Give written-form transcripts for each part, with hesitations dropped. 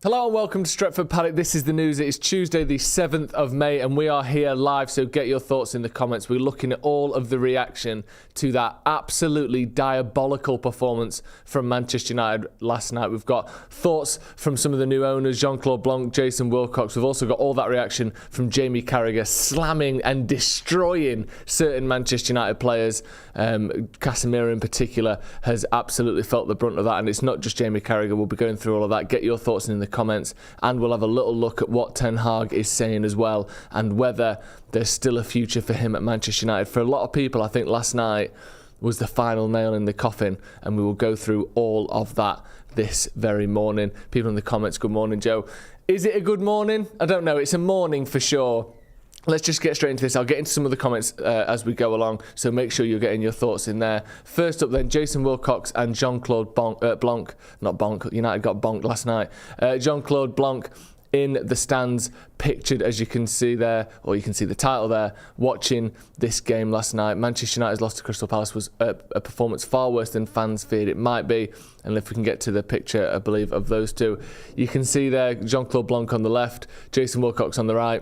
Hello and welcome to Stretford Paddock. This is the news. It is Tuesday the 7th of May and we are here live, so get your thoughts in the comments. We're looking at all of the reaction to that absolutely diabolical performance from Manchester United last night. We've got thoughts from some of the new owners, Claude-Blanc, Jason Wilcox. We've also got all that reaction from Jamie Carragher slamming and destroying certain Manchester United players. Casemiro in particular has absolutely felt the brunt of that, and it's not just Jamie Carragher. We'll be going through all of that. Get your thoughts in the comments, and we'll have a little look at what Ten Hag is saying as well, and whether there's still a future for him at Manchester United. For a lot of people, I think last night was the final nail in the coffin, and we will go through all of that this very morning. People in the comments, good morning, Joe. Is it a good morning? I don't know. It's a morning for sure. Let's just get straight into this. I'll get into some of the comments as we go along, so make sure you're getting your thoughts in there. First up then, Jason Wilcox and Claude-Blanc, not Bonk, United got bonked last night. Claude-Blanc in the stands, pictured as you can see there, or you can see the title there, watching this game last night. Manchester United's loss to Crystal Palace was a performance far worse than fans feared it might be. And if we can get to the picture, I believe, of those two, you can see there Claude-Blanc on the left, Jason Wilcox on the right.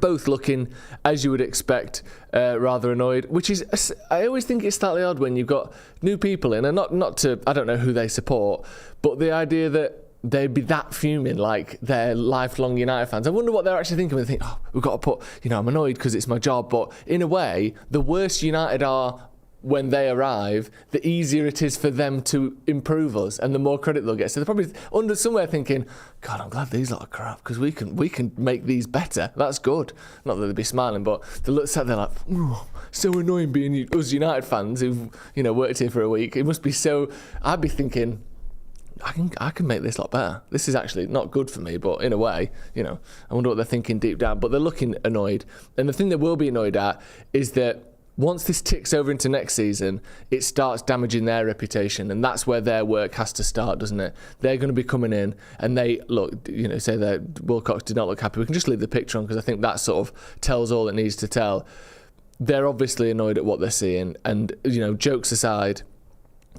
Both looking, as you would expect, rather annoyed, which is, I always think it's slightly odd when you've got new people in, and not to, I don't know who they support, but the idea that they'd be that fuming like they're lifelong United fans. I wonder what they're actually thinking when they think, oh, we've got to put, I'm annoyed because it's my job, but in a way, the worse United are when they arrive, the easier it is for them to improve us and the more credit they'll get. So they're probably under somewhere thinking, God, I'm glad these lot are crap because we can make these better. That's good. Not that they'd be smiling, but they look sat there like, so annoying being us United fans who've worked here for a week. It must be so. I'd be thinking, I can make this a lot better. This is actually not good for me, but in a way, I wonder what they're thinking deep down. But they're looking annoyed. And the thing they will be annoyed at is that once this ticks over into next season, it starts damaging their reputation, and that's where their work has to start, doesn't it? They're going to be coming in, and they look, say that Wilcox did not look happy. We can just leave the picture on because I think that sort of tells all it needs to tell. They're obviously annoyed at what they're seeing, and jokes aside,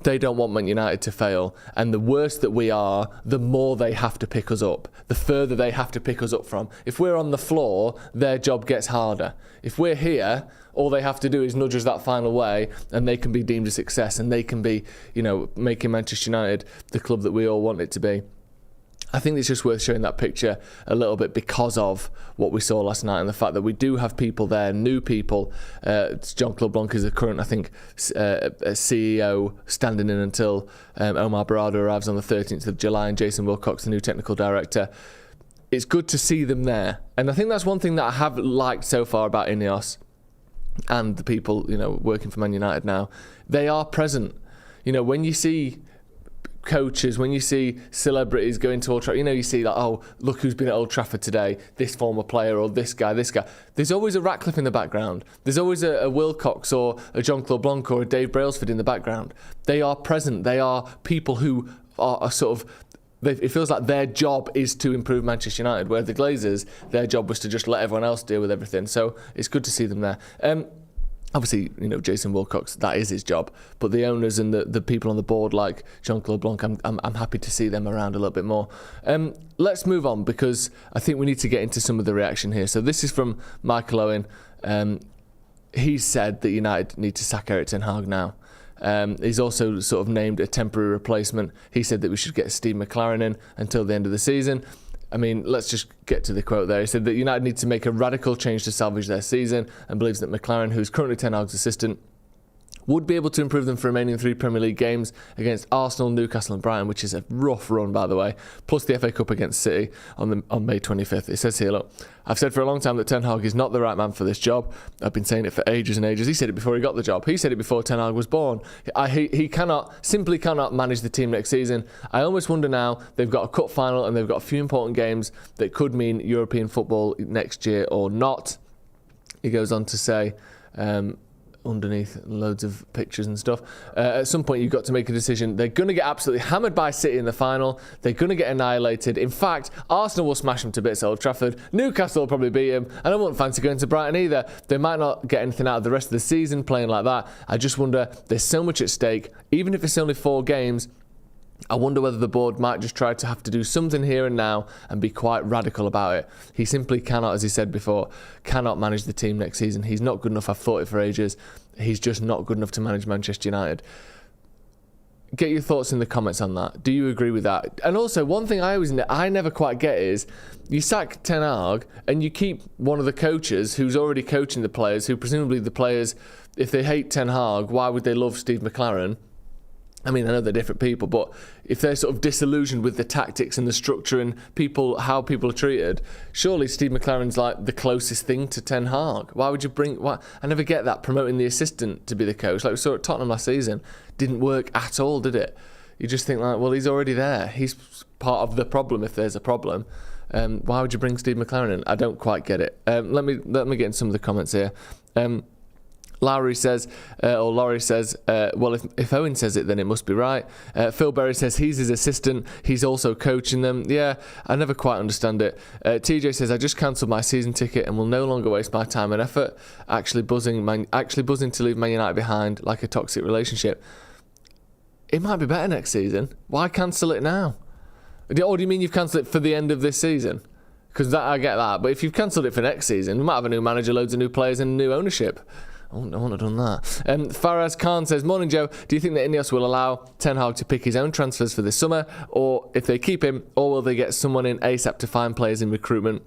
they don't want Man United to fail, and the worse that we are, the more they have to pick us up, the further they have to pick us up from. If we're on the floor, their job gets harder. If we're here, all they have to do is nudge us that final way, and they can be deemed a success, and they can be, making Manchester United the club that we all want it to be. I think it's just worth showing that picture a little bit because of what we saw last night and the fact that we do have people there, new people. Claude-Blanc is the current, I think, CEO, standing in until Omar Barada arrives on the 13th of July, and Jason Wilcox, the new technical director. It's good to see them there. And I think that's one thing that I have liked so far about Ineos and the people, working for Man United now. They are present. When you see coaches, when you see celebrities going to Old Trafford, you see like, oh, look who's been at Old Trafford today, this former player or this guy. There's always a Ratcliffe in the background. There's always a Wilcox or a Claude-Blanc or a Dave Brailsford in the background. They are present. They are people who are sort of, it feels like their job is to improve Manchester United, where the Glazers, their job was to just let everyone else deal with everything. So it's good to see them there. Obviously, Jason Wilcox, that is his job. But the owners and the people on the board like Claude-Blanc, I'm happy to see them around a little bit more. Let's move on because I think we need to get into some of the reaction here. So this is from Michael Owen. He said that United need to sack Erik Ten Hag now. He's also sort of named a temporary replacement. He said that we should get Steve McLaren in until the end of the season. I mean, let's just get to the quote there. He said that United need to make a radical change to salvage their season and believes that McLaren, who's currently Ten Hag's assistant, would be able to improve them for remaining 3 Premier League games against Arsenal, Newcastle and Brighton, which is a rough run, by the way, plus the FA Cup against City on May 25th. It says here, look, I've said for a long time that Ten Hag is not the right man for this job. I've been saying it for ages and ages. He said it before he got the job. He said it before Ten Hag was born. He simply cannot manage the team next season. I almost wonder now, they've got a cup final and they've got a few important games that could mean European football next year or not. He goes on to say, underneath loads of pictures and stuff, at some point you've got to make a decision. They're going to get absolutely hammered by City in the final. They're going to get annihilated. In fact, Arsenal will smash them to bits at Old Trafford. Newcastle will probably beat them, and I wouldn't fancy going to Brighton either. They might not get anything out of the rest of the season playing like that. I just wonder, there's so much at stake. Even if it's only 4 games, I wonder whether the board might just try to have to do something here and now and be quite radical about it. He simply cannot, as he said before, cannot manage the team next season. He's not good enough. I've thought it for ages. He's just not good enough to manage Manchester United. Get your thoughts in the comments on that. Do you agree with that? And also, one thing I never quite get is you sack Ten Hag and you keep one of the coaches who's already coaching the players, who presumably the players, if they hate Ten Hag, why would they love Steve McLaren? I mean, I know they're different people, but if they're sort of disillusioned with the tactics and the structure and how people are treated, surely Steve McLaren's like the closest thing to Ten Hag. Why would you I never get that, promoting the assistant to be the coach. Like we saw at Tottenham last season, didn't work at all, did it? You just think like, well, he's already there. He's part of the problem if there's a problem. Why would you bring Steve McLaren in? I don't quite get it. Let me get in some of the comments here. Laurie says, well, if Owen says it, then it must be right. Phil Berry says he's his assistant. He's also coaching them. Yeah, I never quite understand it. TJ says, I just cancelled my season ticket and will no longer waste my time and effort. Actually buzzing to leave Man United behind like a toxic relationship. It might be better next season. Why cancel it now? Or do you mean you've cancelled it for the end of this season? Because I get that. But if you've cancelled it for next season, we might have a new manager, loads of new players and new ownership. I wouldn't have done that. Faraz Khan says, morning Joe, do you think that Ineos will allow Ten Hag to pick his own transfers for this summer, or if they keep him, or will they get someone in ASAP to find players in recruitment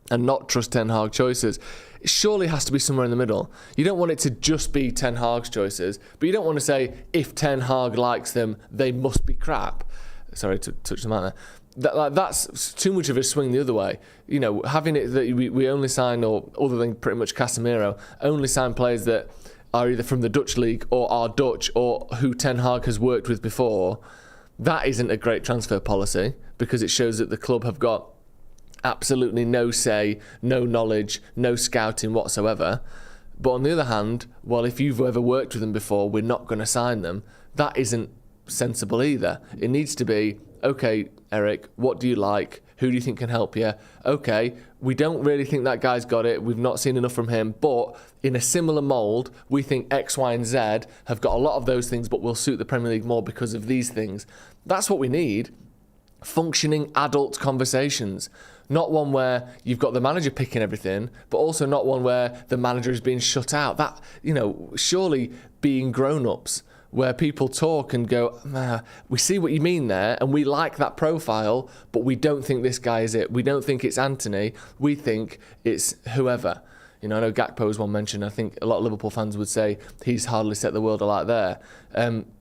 and not trust Ten Hag choices? It surely has to be somewhere in the middle. You don't want it to just be Ten Hag's choices, but you don't want to say if Ten Hag likes them, they must be crap. Sorry to touch the matter. That's too much of a swing the other way. You know, having it that we only sign, or other than pretty much Casemiro, only sign players that are either from the Dutch league or are Dutch or who Ten Hag has worked with before. That isn't a great transfer policy, because it shows that the club have got absolutely no say, no knowledge, no scouting whatsoever. But on the other hand, well, if you've ever worked with them before, we're not going to sign them. That isn't sensible either. It needs to be, okay, Eric, what do you like? Who do you think can help you? Okay, we don't really think that guy's got it. We've not seen enough from him. But in a similar mould, we think X, Y, and Z have got a lot of those things, but will suit the Premier League more because of these things. That's what we need. Functioning adult conversations. Not one where you've got the manager picking everything, but also not one where the manager is being shut out. That, you know, surely being grown-ups, where people talk and go, we see what you mean there, and we like that profile, but we don't think this guy is it. We don't think it's Anthony. We think it's whoever. You know, I know Gakpo was one mentioned. I think a lot of Liverpool fans would say he's hardly set the world alight there.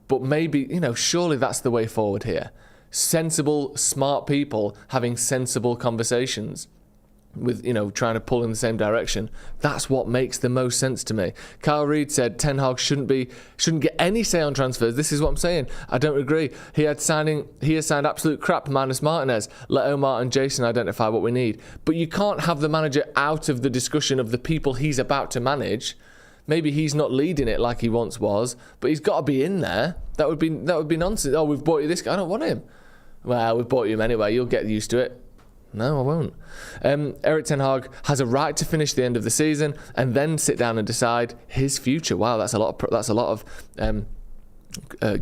But maybe, you know, surely that's the way forward here. Sensible, smart people having sensible conversations with, you know, trying to pull in the same direction. That's what makes the most sense to me. Kyle Reid said Ten Hag shouldn't get any say on transfers. This is what I'm saying. I don't agree. He has signed absolute crap minus Martinez. Let Omar and Jason identify what we need. But you can't have the manager out of the discussion of the people he's about to manage. Maybe he's not leading it like he once was, but he's got to be in there. That would be nonsense. Oh, we've bought you this guy. I don't want him. Well, we've bought you him anyway. You'll get used to it. No, I won't. Erik Ten Hag has a right to finish the end of the season and then sit down and decide his future. Wow, that's a lot of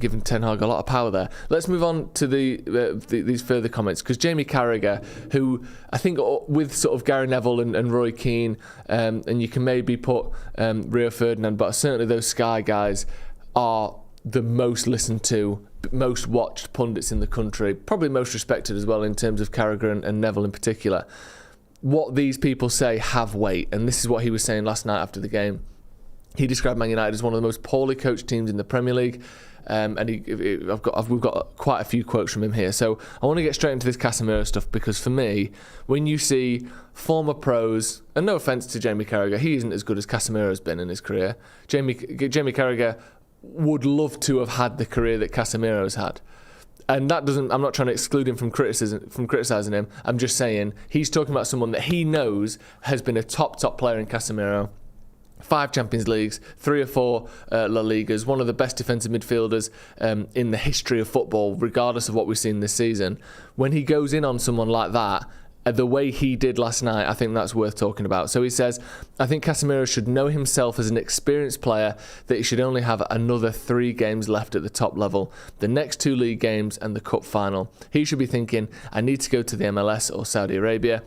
giving Ten Hag a lot of power there. Let's move on to these further comments, because Jamie Carragher, who I think with sort of Gary Neville and Roy Keane, and you can maybe put Rio Ferdinand, but certainly those Sky guys are the most listened to, most watched pundits in the country, probably most respected as well in terms of Carragher and Neville in particular. What these people say have weight, and this is what he was saying last night after the game. He described Man United as one of the most poorly coached teams in the Premier League, and we've got quite a few quotes from him here. So I want to get straight into this Casemiro stuff, because for me, when you see former pros, and no offence to Jamie Carragher, he isn't as good as Casemiro has been in his career. Jamie Carragher would love to have had the career that Casemiro's had. And that doesn't, I'm not trying to exclude him from criticising him. I'm just saying he's talking about someone that he knows has been a top player in Casemiro. 5 Champions Leagues, 3 or 4 La Ligas, one of the best defensive midfielders in the history of football, regardless of what we've seen this season. When he goes in on someone like that, the way he did last night, I think that's worth talking about. So he says, I think Casemiro should know himself as an experienced player that he should only have another 3 games left at the top level, the next 2 league games and the cup final. He should be thinking, I need to go to the MLS or Saudi Arabia.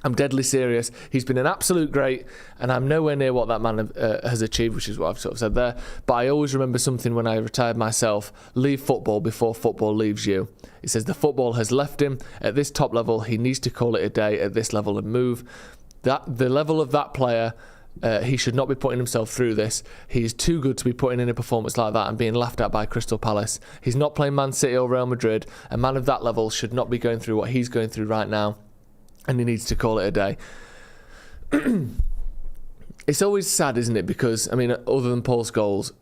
I'm deadly serious. He's been an absolute great, and I'm nowhere near what that man has achieved, which is what I've sort of said there. But I always remember something when I retired myself: leave football before football leaves you. He says the football has left him at this top level. He needs to call it a day at this level and move. The level of that player, he should not be putting himself through this. He's too good to be putting in a performance like that and being laughed at by Crystal Palace. He's not playing Man City or Real Madrid. A man of that level should not be going through what he's going through right now. And he needs to call it a day. It's always sad, isn't it? Because, I mean, other than Paul Scholes,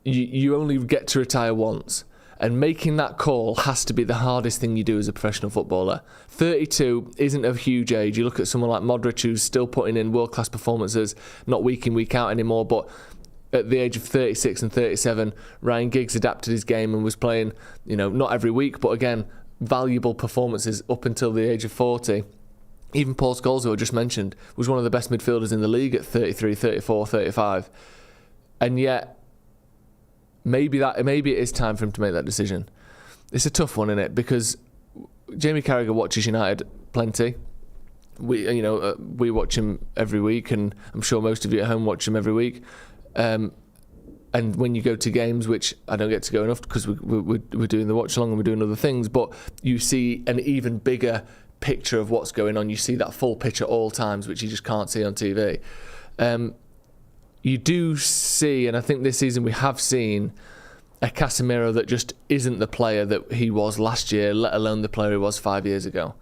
you only get to retire once. And making that call has to be the hardest thing you do as a professional footballer. 32 isn't a huge age. You look at someone like Modric, who's still putting in world-class performances, not week in, week out anymore, but at the age of 36 and 37, Ryan Giggs adapted his game and was playing, not every week, but again, valuable performances up until the age of 40. Even Paul Scholes, who I just mentioned, was one of the best midfielders in the league at 33, 34, 35. And yet, maybe it is time for him to make that decision. It's a tough one, isn't it? Because Jamie Carragher watches United plenty. We watch him every week, and I'm sure most of you at home watch him every week. And when you go to games, which I don't get to go enough because we're doing the watch along and we're doing other things, but you see an even bigger picture of what's going on. You see that full picture at all times, which you just can't see on TV. You do see, and I think this season we have seen, a Casemiro that just isn't the player that he was last year, let alone the player he was 5 years ago.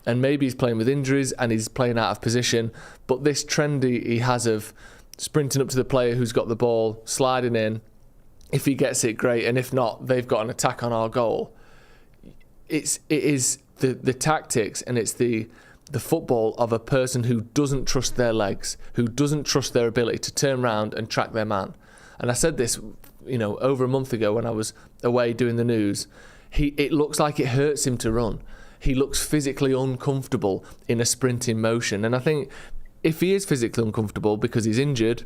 And maybe he's playing with injuries and he's playing out of position, but this trend he has of sprinting up to the player who's got the ball, sliding in, if he gets it, great, and if not, they've got an attack on our goal. It is the tactics, and it's the football of a person who doesn't trust their legs, who doesn't trust their ability to turn around and track their man. And I said this, over a month ago when I was away doing the news. It looks like it hurts him to run. He looks physically uncomfortable in a sprinting motion. And I think if he is physically uncomfortable because he's injured,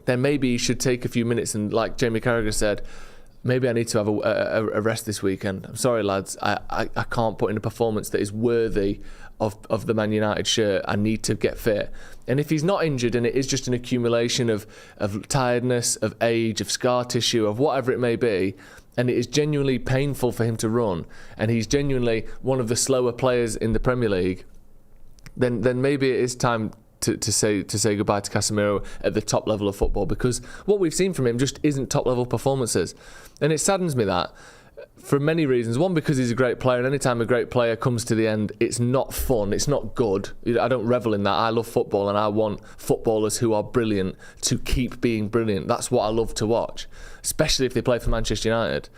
then maybe he should take a few minutes and, like Jamie Carragher said, maybe I need to have a rest this weekend. I'm sorry, lads. I can't put in a performance that is worthy of the Man United shirt. I need to get fit. And if he's not injured and it is just an accumulation of tiredness, of age, of scar tissue, of whatever it may be, and it is genuinely painful for him to run, and he's genuinely one of the slower players in the Premier League, then maybe it is time to say goodbye to Casemiro at the top level of football, because what we've seen from him just isn't top level performances. And it saddens me that, for many reasons. One, because he's a great player, and anytime a great player comes to the end, it's not fun, it's not good. I don't revel in that. I love football, and I want footballers who are brilliant to keep being brilliant. That's what I love to watch, especially if they play for Manchester United.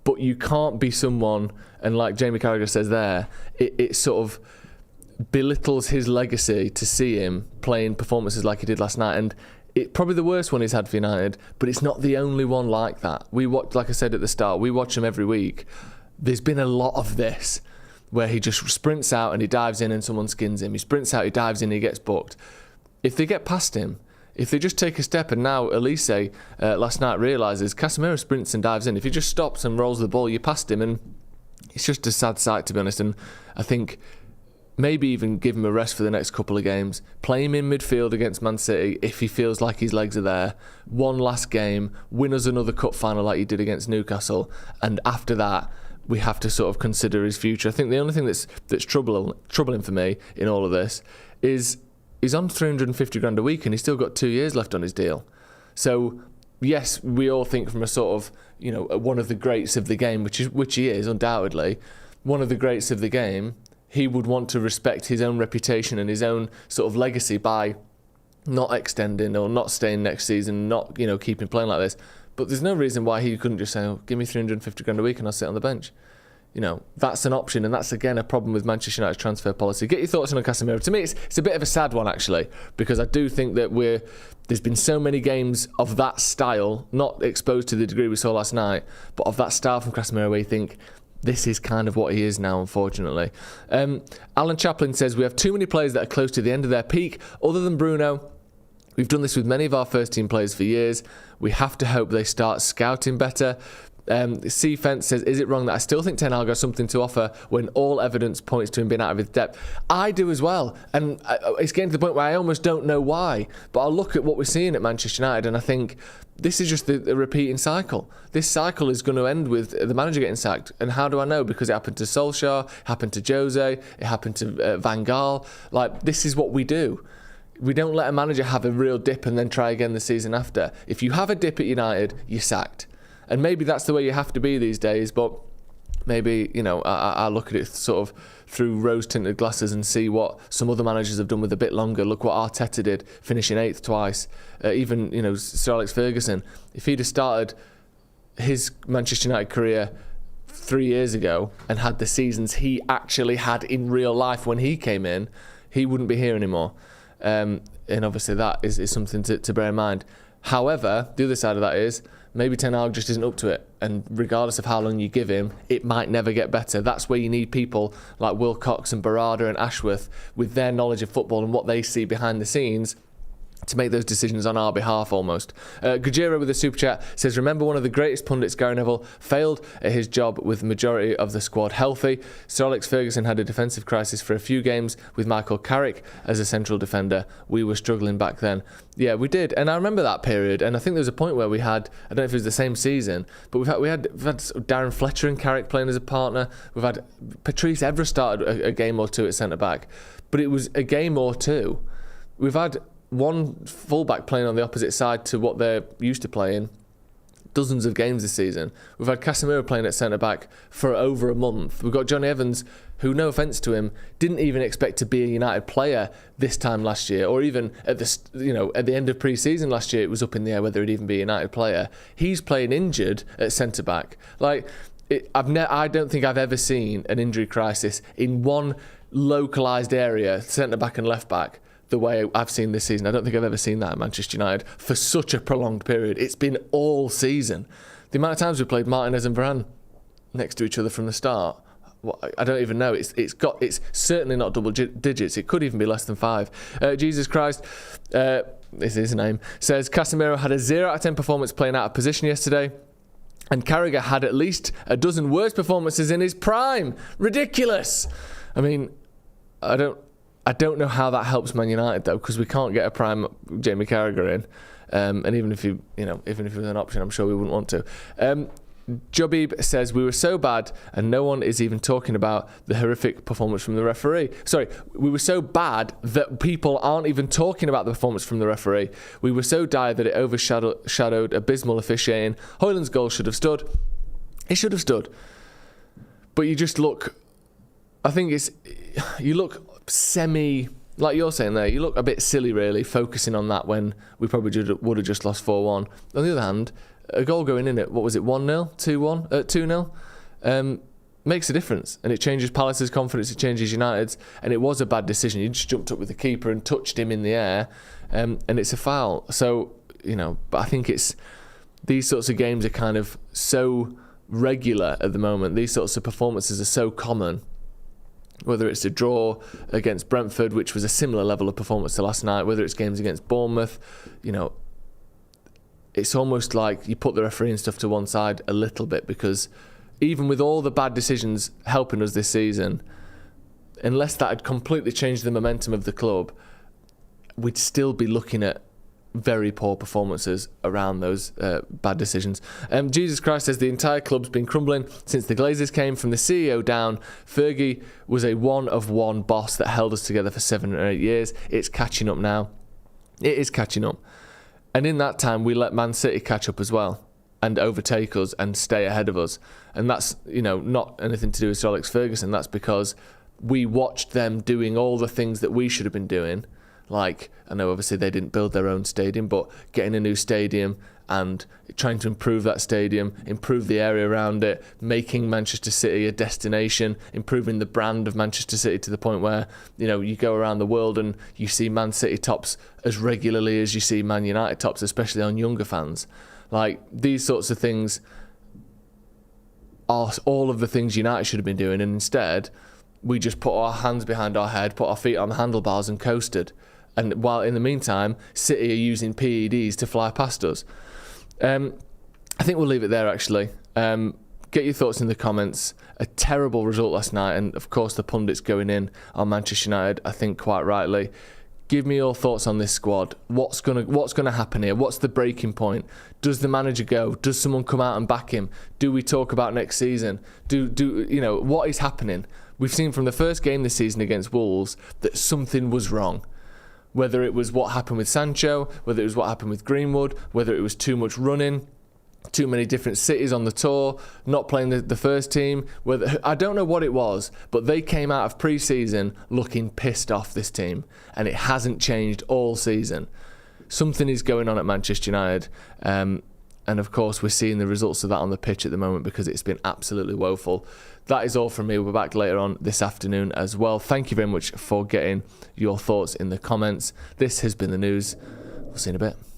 But you can't be someone, and like Jamie Carragher says there, it sort of belittles his legacy to see him playing performances like he did last night. And it's probably the worst one he's had for United, but it's not the only one like that. We watch, like I said at the start, we watch him every week. There's been a lot of this where he just sprints out and he dives in and someone skins him. He sprints out, he dives in, he gets booked. If they get past him, if they just take a step, and now Elise last night realises Casemiro sprints and dives in. If he just stops and rolls the ball, you're past him, and it's just a sad sight, to be honest. And I think maybe even give him a rest for the next couple of games. Play him in midfield against Man City if he feels like his legs are there. One last game, win us another cup final like he did against Newcastle, and after that, we have to sort of consider his future. I think the only thing that's troubling for me in all of this is he's on 350 grand a week and he's still got 2 years left on his deal. So yes, we all think from a sort of, one of the greats of the game, which he is undoubtedly, one of the greats of the game, he would want to respect his own reputation and his own sort of legacy by not extending or not staying next season, not, keeping playing like this. But there's no reason why he couldn't just say, oh, give me 350 grand a week and I'll sit on the bench. That's an option, and that's again a problem with Manchester United's transfer policy. Get your thoughts on Casemiro. To me, it's a bit of a sad one, actually, because I do think that there's been so many games of that style, not exposed to the degree we saw last night, but of that style from Casemiro where you think, this is kind of what he is now, unfortunately. Alan Chaplin says, we have too many players that are close to the end of their peak. Other than Bruno, we've done this with many of our first-team players for years. We have to hope they start scouting better. C Fence says, is it wrong that I still think Ten Hag has something to offer when all evidence points to him being out of his depth? I do as well, and it's getting to the point where I almost don't know why, but I'll look at what we're seeing at Manchester United and I think this is just the repeating cycle. This cycle is going to end with the manager getting sacked. And how do I know? Because it happened to Solskjaer, it happened to Jose, it happened to Van Gaal. Like, this is what we do. We don't let a manager have a real dip and then try again the season after. If you have a dip at United, you're sacked. And maybe that's the way you have to be these days, but maybe, I look at it sort of through rose-tinted glasses and see what some other managers have done with a bit longer. Look what Arteta did, finishing 8th twice. Even, Sir Alex Ferguson, if he'd have started his Manchester United career 3 years ago and had the seasons he actually had in real life when he came in, he wouldn't be here anymore. And obviously that is something to bear in mind. However, the other side of that is maybe Ten Hag just isn't up to it, and regardless of how long you give him, it might never get better. That's where you need people like Wilcox and Barada and Ashworth with their knowledge of football and what they see behind the scenes to make those decisions on our behalf almost. Gujira with a super chat says, remember one of the greatest pundits, Gary Neville, failed at his job with the majority of the squad healthy. Sir Alex Ferguson had a defensive crisis for a few games with Michael Carrick as a central defender. We were struggling back then. Yeah, we did. And I remember that period. And I think there was a point where we had, I don't know if it was the same season, but we've had Darren Fletcher and Carrick playing as a partner. We've had Patrice Evra started a game or two at centre-back. But it was a game or two. We've had one fullback playing on the opposite side to what they're used to playing dozens of games this season. We've had Casemiro playing at centre-back for over a month. We've got Johnny Evans, who, no offence to him, didn't even expect to be a United player this time last year, or even at the end of pre-season last year, it was up in the air whether he'd even be a United player. He's playing injured at centre-back. I don't think I've ever seen an injury crisis in one localised area, centre-back and left-back, the way I've seen this season. I don't think I've ever seen that at Manchester United for such a prolonged period. It's been all season. The amount of times we played Martinez and Varane next to each other from the start, I don't even know. It's certainly not double digits. It could even be less than 5. Jesus Christ, this is his name, says Casemiro had a 0 out of 10 performance playing out of position yesterday, and Carragher had at least a dozen worse performances in his prime. Ridiculous. I mean, I don't know how that helps Man United though, because we can't get a prime Jamie Carragher in, and even if it was an option, I'm sure we wouldn't want to. Jobib says, we were so bad and no one is even talking about the horrific performance from the referee. Sorry, we were so bad that people aren't even talking about the performance from the referee. We were so dire that it overshadowed abysmal officiating. Højlund's goal should have stood. It should have stood. But you just look, I think you look semi, like you're saying there, you look a bit silly really, focusing on that when we probably would have just lost 4-1. On the other hand, a goal going in at, 1-0, 2-1, 2-0, makes a difference, and it changes Palace's confidence, it changes United's, and it was a bad decision. You just jumped up with the keeper and touched him in the air, and it's a foul. So, but I think these sorts of games are kind of so regular at the moment. These sorts of performances are so common. Whether it's a draw against Brentford, which was a similar level of performance to last night, whether it's games against Bournemouth, it's almost like you put the referee and stuff to one side a little bit, because even with all the bad decisions helping us this season, unless that had completely changed the momentum of the club, we'd still be looking at very poor performances around those bad decisions. Jesus Christ says the entire club's been crumbling since the Glazers came. From the CEO down, Fergie was a one-of-one boss that held us together for 7 or 8 years. It's catching up now. It is catching up. And in that time, we let Man City catch up as well and overtake us and stay ahead of us. And that's, not anything to do with Sir Alex Ferguson. That's because we watched them doing all the things that we should have been doing. Like, I know obviously they didn't build their own stadium, but getting a new stadium and trying to improve that stadium, improve the area around it, making Manchester City a destination, improving the brand of Manchester City to the point where, you go around the world and you see Man City tops as regularly as you see Man United tops, especially on younger fans. Like, these sorts of things, all of the things United should have been doing, and instead we just put our hands behind our head, put our feet on the handlebars and coasted. And while in the meantime, City are using PEDs to fly past us. I think we'll leave it there, actually. Get your thoughts in the comments. A terrible result last night, and of course the pundits going in on Manchester United, I think quite rightly. Give me your thoughts on this squad. What's gonna happen here? What's the breaking point? Does the manager go? Does someone come out and back him? Do we talk about next season? What is happening? We've seen from the first game this season against Wolves that something was wrong. Whether it was what happened with Sancho, whether it was what happened with Greenwood, whether it was too much running, too many different cities on the tour, not playing the first team. I don't know what it was, but they came out of pre-season looking pissed off, this team, and it hasn't changed all season. Something is going on at Manchester United, and of course we're seeing the results of that on the pitch at the moment because it's been absolutely woeful. That is all from me. We're back later on this afternoon as well. Thank you very much for getting your thoughts in the comments. This has been the news. We'll see you in a bit.